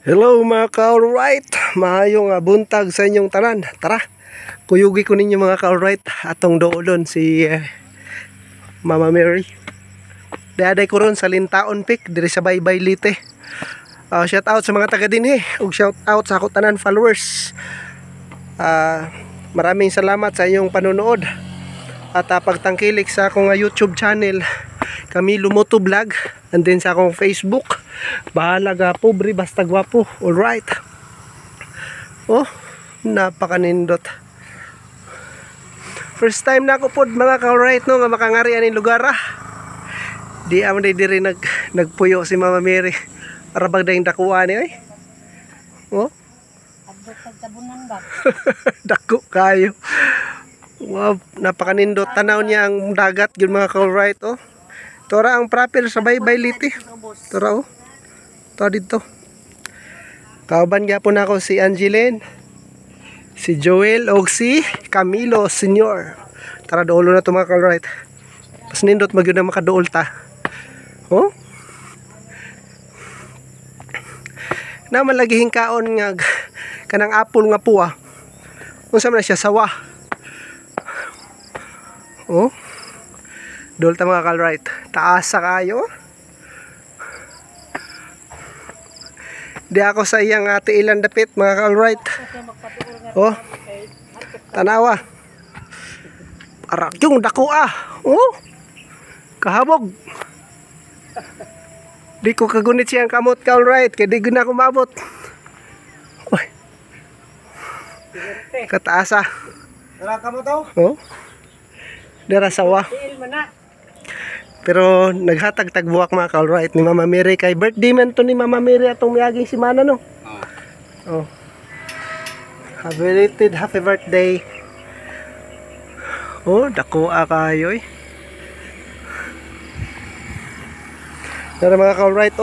Hello mga ka-alright, maayong buntag sa inyong tanan. Tara, kuyugi ko ninyo mga ka-alright atong doolon si Mama Mary. Daday ko ron sa Lintaon Peak diri sa Baybay Lite. Shout out sa mga taga dinhi ug shout out sa ako tanan followers. Maraming salamat sa inyong panonood at pagtangkilik sa akong YouTube channel Camilo Moto Vlog, and then sa akong Facebook Bahalaga Pobre Basta Gwapo. Alright, napakanindot. First time na ako pod mga ka-alright no nga makangari aning lugar. Di amo diri nagpuyo si Mama Mary para bagdayng dakuan ni dako kayo. Wow, napakanindot. Tanaw niya ang dagat yun mga ka-alright. Tora ang proper sa Baybay Lite. Tora Tora dito. Kauban gyapon ako si Angeline, si Joel o si Camilo Senior. Tara doolo na to mga ka-alright. Pas nindot magyud na makadool ta. Naman lagi hingkaon nga kanang apple nga puwa. Unsa man siya sawa. Dool ta mga ka-alright. Taasa kayo. Di ako sa iyang tiilan dapit mga ka-alright. Tanawa. Arak yung dako kahabog. Di ko kagunit siyang kamot ka-alright. Kaya di na ako mabot. Kataasa. Tara ka mo to? Dara sawa. Pero naghatag tagbuwak mga ka-alright ni Mama Mary kay birthday man to ni Mama Mary atong miaging semana no. Happy birthday. Dako kayo Tara mga ka-alright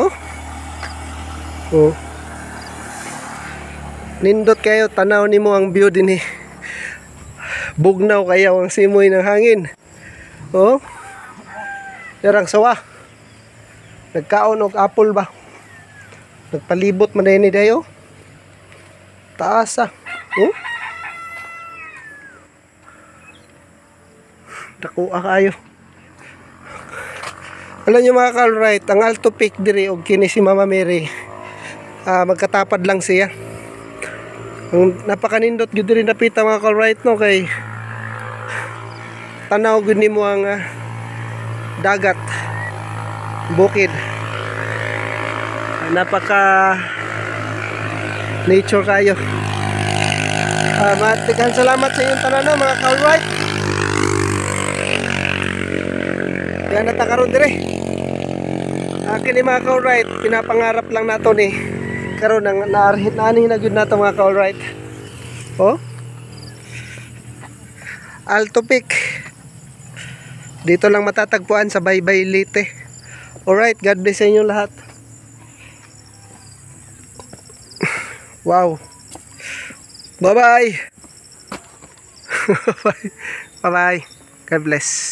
nindot kayo, tanaw nimo ang view din bugnaw kayo ang simoy ng hangin. Darang sawa. Nagkaon og apple ba? Nagpalibot man ni dayo. Taasa. Dako kayo. Alam niyo mga ka-alright, ang Alto Peak diri og kini si Mama Mary. Magkatapad lang siya. Napakanindot gyud diri napita mga ka-alright no kay tanaw gyud nimo ang dagat, bukid. Napaka nature kayo. Matikan salamat sa inyong tanan mga ka-alright. Yan natakaroon dire. Kini mga ka-alright, pinapangarap lang nato ni karon nang naarhit na ani na gyud nato mga ka-alright. Alto Peak. Dito lang matatagpuan sa Baybay Lite. Alright, God bless sa inyo lahat. Wow. Bye-bye. Bye-bye. God bless.